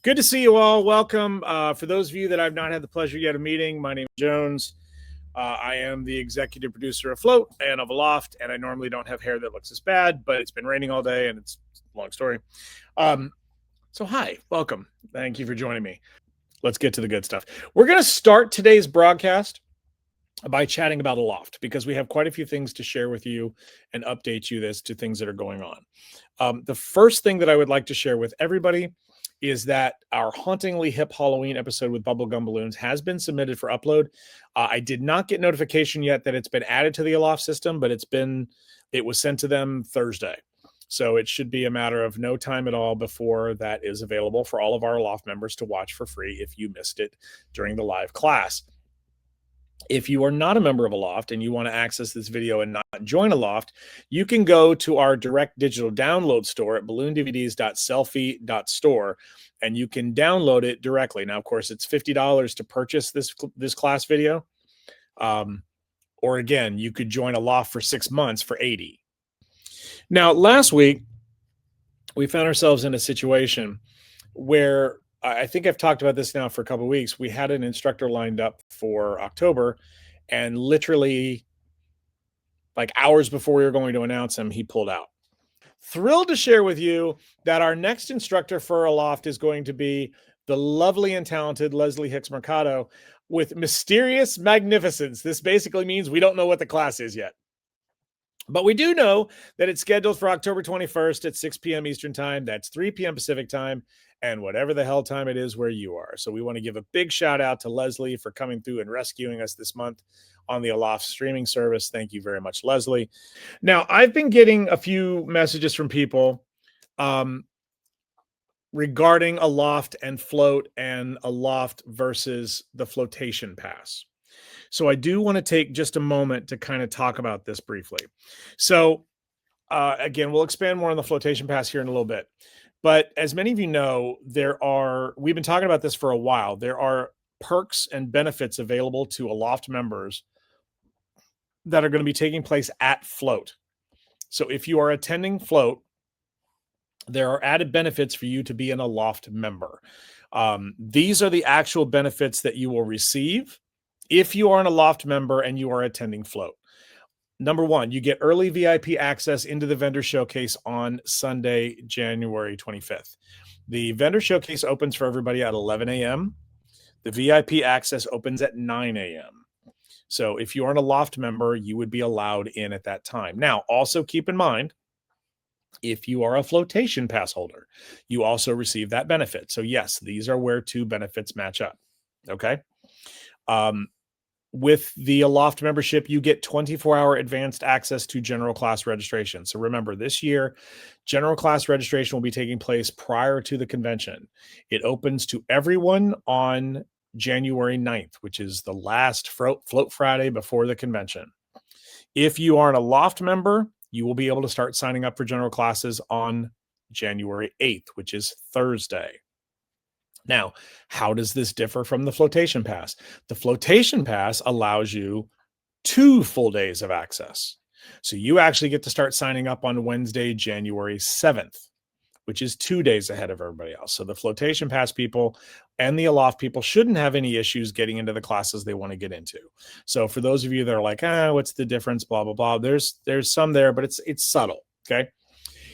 Good to see you all. Welcome. For those of you that I've not had the pleasure yet of meeting, my name is Jones. I am the executive producer of Float and of Aloft, and I normally don't have hair that looks this bad, but it's been raining all day, and it's a long story. So hi, welcome. Thank you for joining me. Let's get to the good stuff. We're going to start today's broadcast by chatting about Aloft because we have quite a few things to share with you and update you as to things that are going on. The first thing that I would like to share with everybody is that our Hauntingly Hip Halloween episode with Bubblegum Balloons has been submitted for upload. I did not get notification yet that it's been added to the Aloft system, but it was sent to them Thursday. So it should be a matter of no time at all before that is available for all of our Aloft members to watch for free if you missed it during the live class. If you are not a member of Aloft and you want to access this video and not join Aloft, you can go to our direct digital download store at balloondvds.selfie.store and you can download it directly. Now, of course, it's $50 to purchase this class video. Or again, you could join Aloft for 6 months for $80. Now, last week, we found ourselves in a situation where I think I've talked about this now for a couple of weeks. We had an instructor lined up for October, and literally like hours before we were going to announce him, he pulled out. Thrilled to share with you that our next instructor for Aloft is going to be the lovely and talented Leslie Hicks Mercado with mysterious magnificence. This basically means we don't know what the class is yet. But we do know that it's scheduled for October 21st at 6 p.m. Eastern Time. That's 3 p.m. Pacific Time, and whatever the hell time it is where you are. So we want to give a big shout out to Leslie for coming through and rescuing us this month on the Aloft streaming service. Thank you very much, Leslie. Now, I've been getting a few messages from people regarding Aloft and Float and Aloft versus the flotation pass. So I do want to take just a moment to kind of talk about this briefly. So again, we'll expand more on the flotation pass here in a little bit. But as many of you know, we've been talking about this for a while. There are perks and benefits available to Aloft members that are going to be taking place at Float. So if you are attending Float, there are added benefits for you to be an Aloft member. These are the actual benefits that you will receive if you are an Aloft member and you are attending Float. Number one, you get early VIP access into the vendor showcase on Sunday, January 25th. The vendor showcase opens for everybody at 11 a.m. The VIP access opens at 9 a.m. So if you are an Aloft member, you would be allowed in at that time. Now, also keep in mind, if you are a flotation pass holder, you also receive that benefit. So yes, these are where two benefits match up. Okay. With the Aloft membership, you get 24-hour advanced access to general class registration. So remember, this year, general class registration will be taking place prior to the convention. It opens to everyone on January 9th, which is the last Float Friday before the convention. If you are an Aloft member, you will be able to start signing up for general classes on January 8th, which is Thursday. Now, how does this differ from the flotation pass? The flotation pass allows you 2 full days of access. So you actually get to start signing up on Wednesday, January 7th, which is 2 days ahead of everybody else. So the flotation pass people and the Aloft people shouldn't have any issues getting into the classes they want to get into. So for those of you that are like, what's the difference, blah, blah, blah, there's some there, but it's subtle, okay?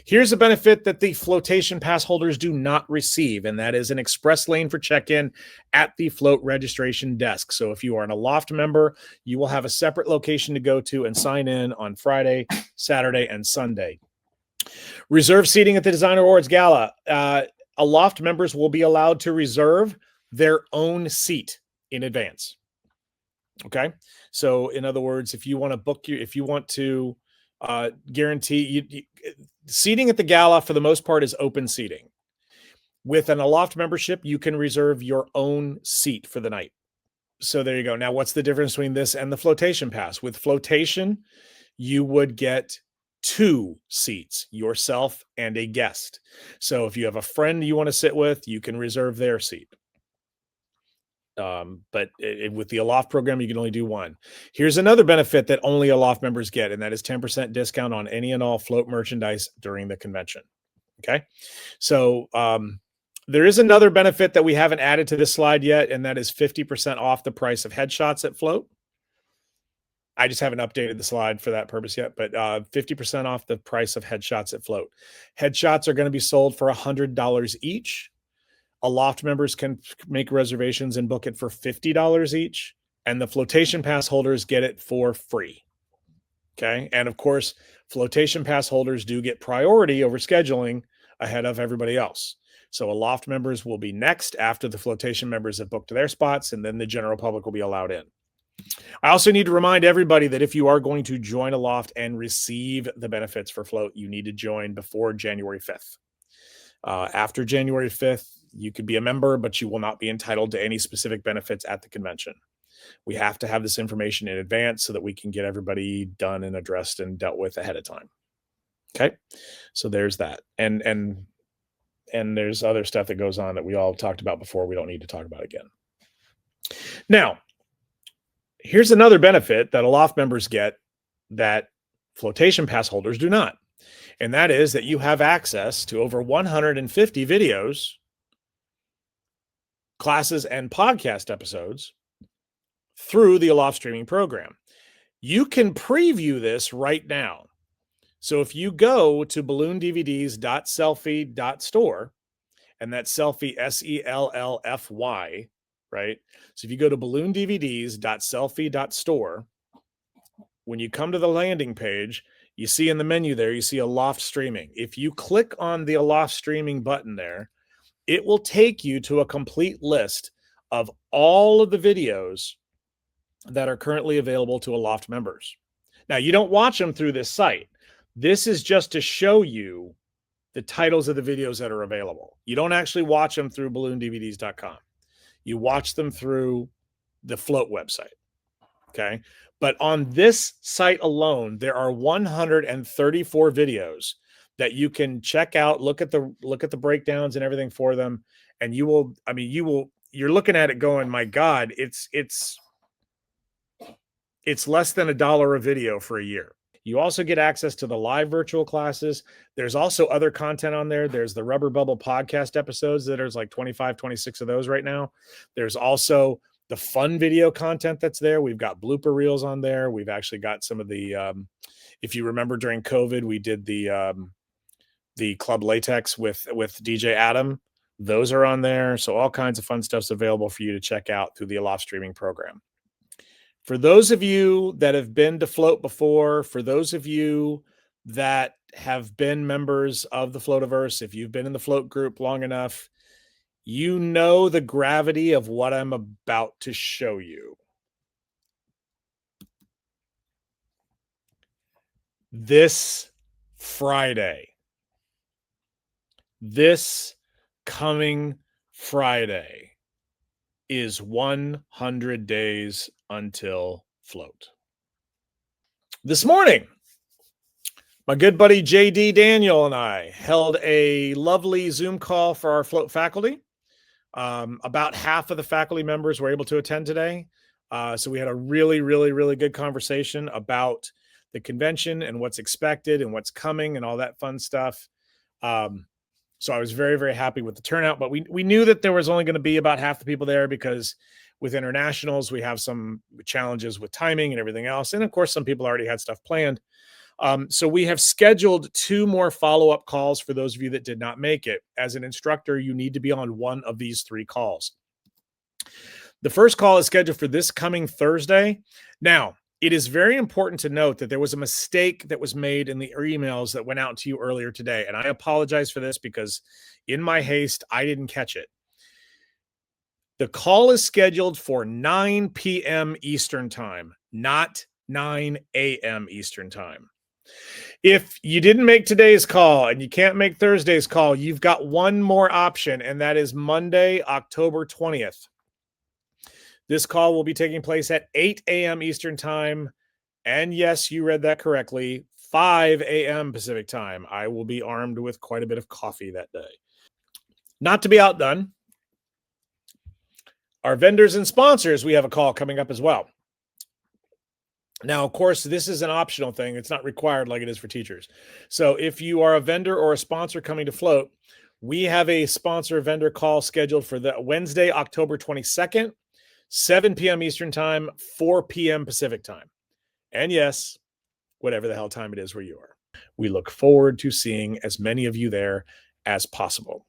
Here's a benefit that the flotation pass holders do not receive, and that is an express lane for check-in at the Float registration desk. So if you are an Aloft member, you will have a separate location to go to and sign in on Friday, Saturday, and Sunday. Reserve seating at the Designer Awards Gala. Aloft members will be allowed to reserve their own seat in advance. Okay? So in other words, if you want to guarantee seating at the gala for the most part is open seating. With an Aloft membership, you can reserve your own seat for the night. So there you go. Now, what's the difference between this and the flotation pass? With flotation, you would get 2 seats, yourself and a guest. So if you have a friend you want to sit with, you can reserve their seat. But with the Aloft program, you can only do 1. Here's another benefit that only Aloft members get, and that is 10% discount on any and all Float merchandise during the convention. Okay. So There is another benefit that we haven't added to this slide yet, and that is 50% off the price of headshots at Float. I just haven't updated the slide for that purpose yet, but 50% off the price of headshots at Float. Headshots are going to be sold for $100 each. Aloft members can make reservations and book it for $50 each, and the Flotation Pass holders get it for free. Okay, and of course, Flotation Pass holders do get priority over scheduling ahead of everybody else. So Aloft members will be next after the Flotation members have booked their spots, and then the general public will be allowed in. I also need to remind everybody that if you are going to join Aloft and receive the benefits for Float, you need to join before January 5th. After January 5th, you could be a member, but you will not be entitled to any specific benefits at the convention. We have to have this information in advance so that we can get everybody done and addressed and dealt with ahead of time. Okay, so there's that. And there's other stuff that goes on that we all talked about before. We don't need to talk about again. Now, here's another benefit that Aloft members get that Flotation Pass holders do not. And that is that you have access to over 150 videos, classes, and podcast episodes through the Aloft streaming program. You can preview this right now. So if you go to balloondvds.selfie.store, and that's selfie, SELLFY, right? So if you go to balloondvds.selfie.store, when you come to the landing page, you see in the menu there, you see Aloft streaming. If you click on the Aloft streaming button there, it will take you to a complete list of all of the videos that are currently available to Aloft members. Now, you don't watch them through this site. This is just to show you the titles of the videos that are available. You don't actually watch them through balloondvds.com. You watch them through the Float website. Okay. But on this site alone, there are 134 videos that you can check out, look at the breakdowns and everything for them. And you're looking at it going, my God, it's less than $1 a video for a year. You also get access to the live virtual classes. There's also other content on there. There's the Rubber Bubble podcast episodes that there's like 25, 26 of those right now. There's also the fun video content that's there. We've got blooper reels on there. We've actually got some of the, if you remember during COVID, we did the Club Latex with DJ Adam. Those are on there. So all kinds of fun stuff's available for you to check out through the Aloft streaming program. For those of you that have been to Float before, for those of you that have been members of the Floativerse, if you've been in the Float group long enough, you know the gravity of what I'm about to show you. This coming Friday, is 100 days until Float. This morning, my good buddy JD Daniel and I held a lovely Zoom call for our Float faculty. About half of the faculty members were able to attend today. So we had a really, really, really good conversation about the convention and what's expected and what's coming and all that fun stuff. So I was very, very happy with the turnout, but we knew that there was only going to be about half the people there because with internationals, we have some challenges with timing and everything else. And of course, some people already had stuff planned. So we have scheduled 2 more follow-up calls for those of you that did not make it. As an instructor, you need to be on one of these 3 calls. The first call is scheduled for this coming Thursday. Now, it is very important to note that there was a mistake that was made in the emails that went out to you earlier today. And I apologize for this because in my haste, I didn't catch it. The call is scheduled for 9 p.m. Eastern time, not 9 a.m. Eastern time. If you didn't make today's call and you can't make Thursday's call, you've got one more option, and that is Monday, October 20th. This call will be taking place at 8 a.m. Eastern time. And yes, you read that correctly, 5 a.m. Pacific time. I will be armed with quite a bit of coffee that day. Not to be outdone, our vendors and sponsors, we have a call coming up as well. Now, of course, this is an optional thing. It's not required like it is for teachers. So if you are a vendor or a sponsor coming to Float, We have a sponsor vendor call scheduled for the Wednesday, October 22nd, 7 p.m. Eastern Time, 4 p.m. Pacific Time. And yes, whatever the hell time it is where you are. We look forward to seeing as many of you there as possible.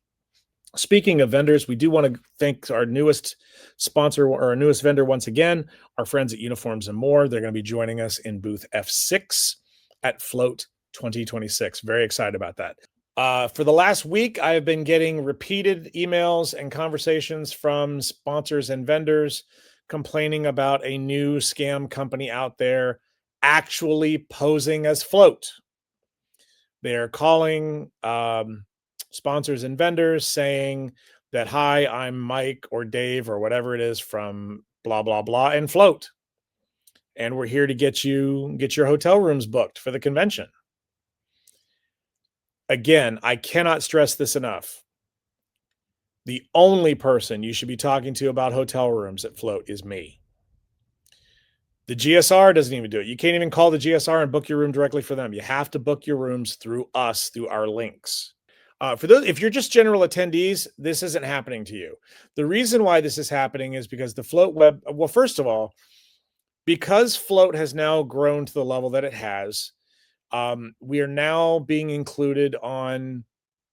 Speaking of vendors, we do want to thank our newest sponsor or our newest vendor once again, our friends at Uniforms and More. They're going to be joining us in booth F6 at Float 2026. Very excited about that. For the last week, I have been getting repeated emails and conversations from sponsors and vendors complaining about a new scam company out there actually posing as Float. They're calling sponsors and vendors saying that, hi, I'm Mike or Dave or whatever it is from blah, blah, blah, and Float. And we're here to get your hotel rooms booked for the convention. Again, I cannot stress this enough. The only person you should be talking to about hotel rooms at Float is me. The GSR doesn't even do it. You can't even call the GSR and book your room directly for them. You have to book your rooms through us, through our links. For those, if you're just general attendees, this isn't happening to you. The reason why this is happening is because the Float web, well, first of all, because Float has now grown to the level that it has, we are now being included on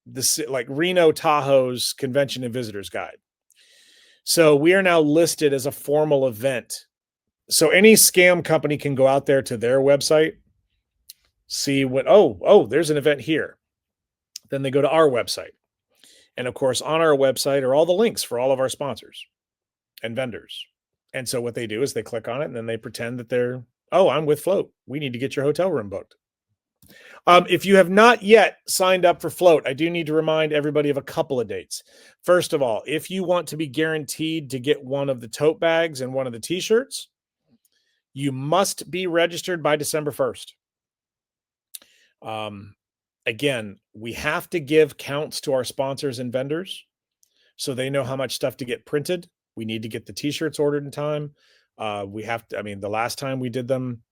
the like Reno Tahoe's Convention and Visitors Guide. So we are now listed as a formal event. So any scam company can go out there to their website, see what, there's an event here. Then they go to our website. And of course, on our website are all the links for all of our sponsors and vendors. And so what they do is they click on it and then they pretend that they're, I'm with Float. We need to get your hotel room booked. If you have not yet signed up for Float, I do need to remind everybody of a couple of dates. First of all, if you want to be guaranteed to get one of the tote bags and one of the t-shirts, you must be registered by December 1st. Again, we have to give counts to our sponsors and vendors so they know how much stuff to get printed. We need to get the t-shirts ordered in time. We have to, the last time we did them,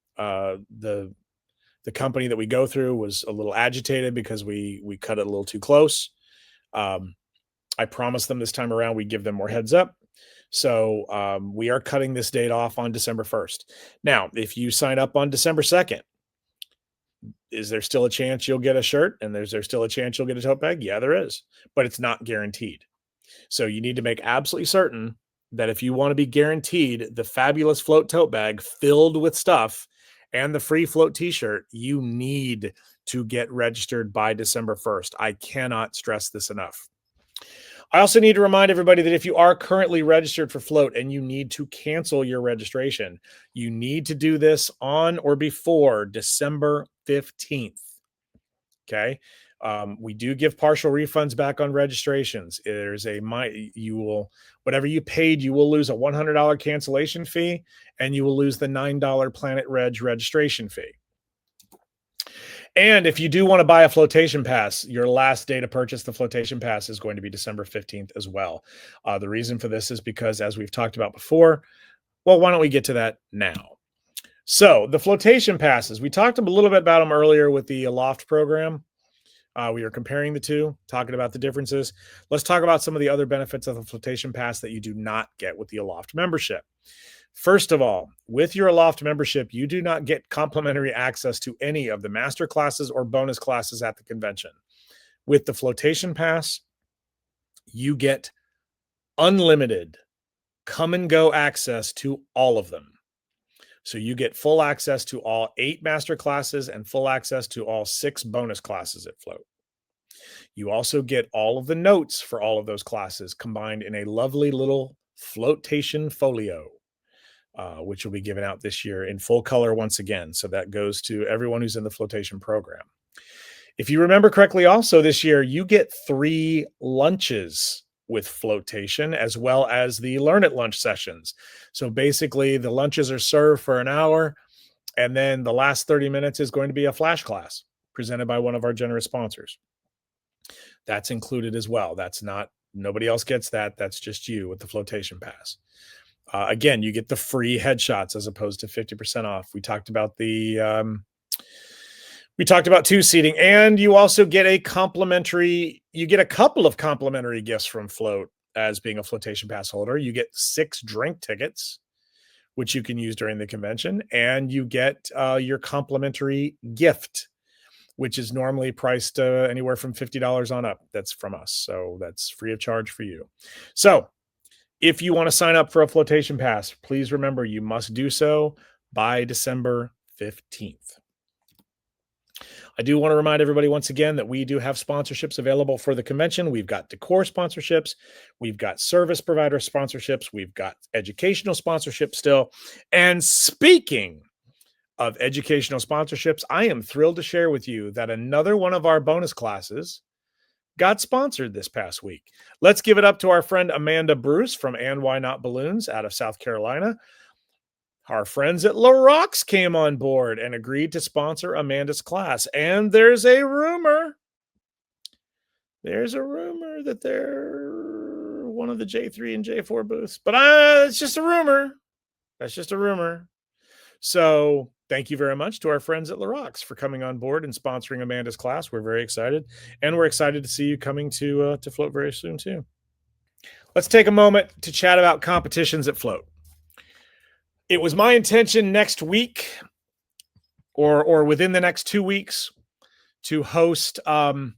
the company that we go through was a little agitated because we cut it a little too close. I promised them this time around we'd give them more heads up. So we are cutting this date off on December 1st. Now, if you sign up on December 2nd, is there still a chance you'll get a shirt? And is there still a chance you'll get a tote bag? Yeah, there is, but it's not guaranteed. So you need to make absolutely certain that if you want to be guaranteed the fabulous Float tote bag filled with stuff and the free Float t-shirt, you need to get registered by December 1st. I cannot stress this enough. I also need to remind everybody that if you are currently registered for Float and you need to cancel your registration, you need to do this on or before December 15th. Okay. We do give partial refunds back on registrations. There's whatever you paid, you will lose a $100 cancellation fee and you will lose the $9 Planet Reg registration fee. And if you do want to buy a flotation pass, your last day to purchase the flotation pass is going to be December 15th as well. The reason for this is because, as we've talked about before, well, why don't we get to that now? So the flotation passes, we talked a little bit about them earlier with the Aloft program. We are comparing the two, talking about the differences. Let's talk about some of the other benefits of the flotation pass that you do not get with the Aloft membership. First of all, with your Aloft membership, you do not get complimentary access to any of the master classes or bonus classes at the convention. With the flotation pass, you get unlimited come and go access to all of them. So you get full access to all 8 master classes and full access to all 6 bonus classes at Float. You also get all of the notes for all of those classes combined in a lovely little flotation folio. Which will be given out this year in full color once again. So that goes to everyone who's in the flotation program. If you remember correctly, also this year, you get 3 lunches with flotation as well as the Learn at Lunch sessions. So basically the lunches are served for an hour and then the last 30 minutes is going to be a flash class presented by one of our generous sponsors. That's included as well. That's not, nobody else gets that. That's just you with the flotation pass. Again, you get the free headshots as opposed to 50% off. We talked about the We talked about 2 seating, and you also get a couple of complimentary gifts from Float as being a flotation pass holder. You get 6 drink tickets, which you can use during the convention, and you get your complimentary gift, which is normally priced anywhere from $50 on up. That's from us. So that's free of charge for you. So if you want to sign up for a flotation pass, please remember you must do so by December 15th. I do want to remind everybody once again that we do have sponsorships available for the convention. We've got decor sponsorships. We've got service provider sponsorships. We've got educational sponsorships still. And speaking of educational sponsorships, I am thrilled to share with you that another one of our bonus classes got sponsored this past week. Let's give it up to our friend Amanda Bruce from And Why Not Balloons out of South Carolina. Our friends at La Rocks came on board and agreed to sponsor Amanda's class. And there's a rumor that they're one of the J3 and J4 booths. But it's just a rumor. That's just a rumor. So thank you very much to our friends at La Rocks for coming on board and sponsoring Amanda's class. We're very excited. And we're excited to see you coming to Float very soon too. Let's take a moment to chat about competitions at Float. It was my intention next week or within the next 2 weeks to host our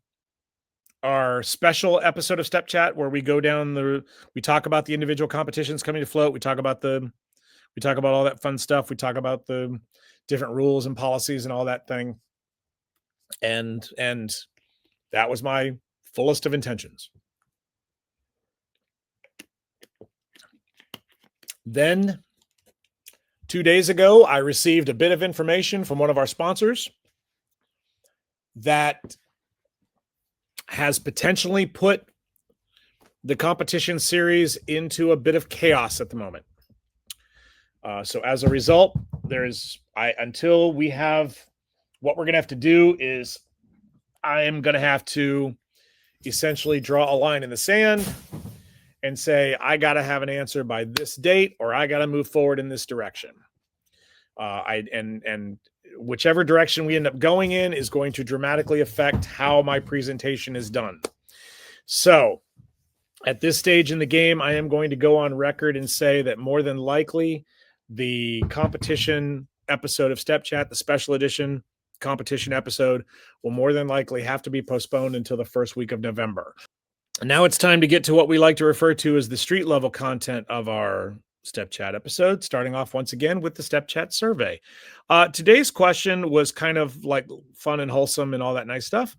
special episode of Step Chat where we go down we talk about the individual competitions coming to Float. We talk about all that fun stuff. We talk about the different rules and policies and all that thing. And that was my fullest of intentions. Then 2 days ago, I received a bit of information from one of our sponsors that has potentially put the competition series into a bit of chaos at the moment. So as a result, until we have what we're going to have to do is I am going to have to essentially draw a line in the sand and say, I got to have an answer by this date, or I got to move forward in this direction. And whichever direction we end up going in is going to dramatically affect how my presentation is done. So at this stage in the game, I am going to go on record and say that more than likely the competition episode of Step Chat, the special edition competition episode, will more than likely have to be postponed until the first week of November. Now it's time to get to what we like to refer to as the street level content of our Step Chat episode, starting off once again with the Step Chat survey. Today's question was kind of like fun and wholesome and all that nice stuff.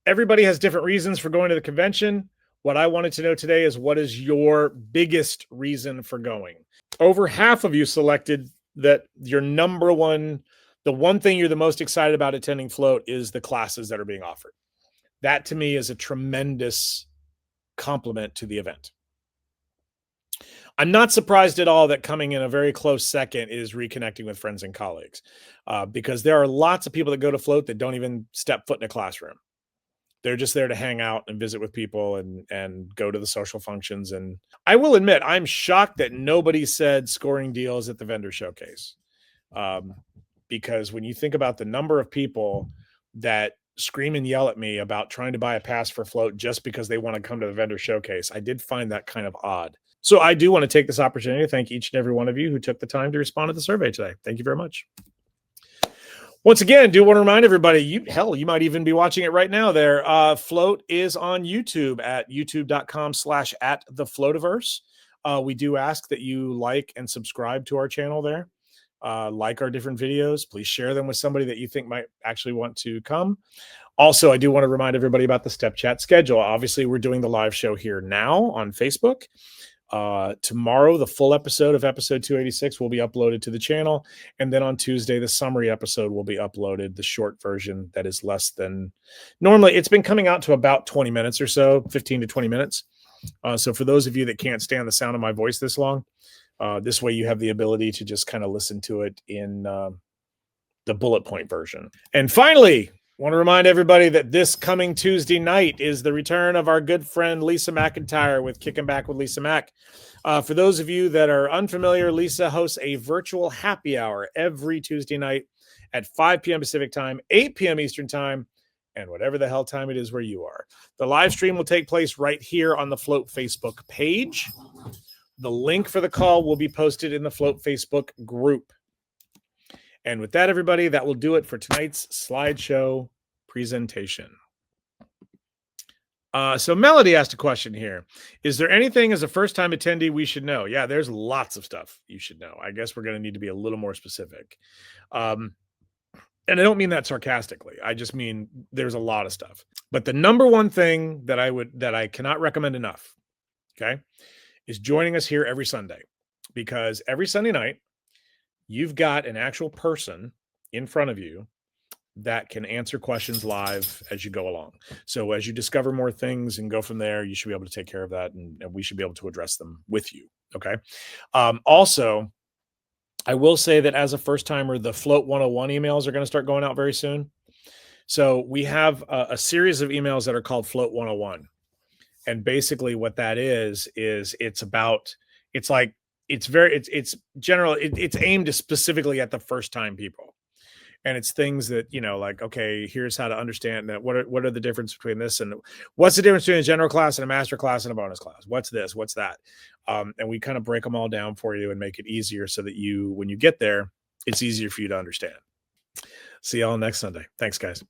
Everybody has different reasons for going to the convention. What I wanted to know today is, what is your biggest reason for going? Over half of you selected that your number one, the one thing you're the most excited about attending Float is the classes that are being offered. That to me is a tremendous compliment to the event. I'm not surprised at all that coming in a very close second is reconnecting with friends and colleagues, because there are lots of people that go to Float that don't even step foot in a classroom. They're just there to hang out and visit with people and go to the social functions. And I will admit, I'm shocked that nobody said scoring deals at the vendor showcase, because when you think about the number of people that scream and yell at me about trying to buy a pass for Float just because they want to come to the vendor showcase, I did find that kind of odd. So I do want to take this opportunity to thank each and every one of you who took the time to respond to the survey today. Thank you very much. Once again, do want to remind everybody, you might even be watching it right now there. Float is on YouTube at youtube.com/@thefloativerse. We do ask that you like and subscribe to our channel there. Like our different videos. Please share them with somebody that you think might actually want to come. Also, I do want to remind everybody about the Step Chat schedule. Obviously, we're doing the live show here now on Facebook. Tomorrow, the full episode of episode 286 will be uploaded to the channel. And then on Tuesday, the summary episode will be uploaded, the short version that is less than, normally it's been coming out to about 20 minutes or so, 15 to 20 minutes. So for those of you that can't stand the sound of my voice this long, this way you have the ability to just kind of listen to it in the bullet point version. And finally, want to remind everybody that this coming Tuesday night is the return of our good friend Lisa McIntyre with Kicking Back with Lisa Mac. For those of you that are unfamiliar, Lisa hosts a virtual happy hour every Tuesday night at 5 p.m. Pacific time, 8 p.m. Eastern time, and whatever the hell time it is where you are. The live stream will take place right here on the Float Facebook page. The link for the call will be posted in the Float Facebook group. And with that, everybody, that will do it for tonight's slideshow presentation. So Melody asked a question here. Is there anything as a first-time attendee we should know? Yeah, there's lots of stuff you should know. I guess we're going to need to be a little more specific. And I don't mean that sarcastically. I just mean there's a lot of stuff. But the number one thing that I cannot recommend enough, okay, is joining us here every Sunday. Because every Sunday night, you've got an actual person in front of you that can answer questions live as you go along. So as you discover more things and go from there, you should be able to take care of that, and we should be able to address them with you. Okay. Also, I will say that as a first timer, the Float 101 emails are going to start going out very soon. So we have a series of emails that are called Float 101. And basically what that is it's aimed specifically at the first time people. And it's things that, like, okay, here's how to understand that. What are the difference between this and what's the difference between a general class and a master class and a bonus class? What's this? What's that? And we kind of break them all down for you and make it easier so that when you get there, it's easier for you to understand. See y'all next Sunday. Thanks, guys.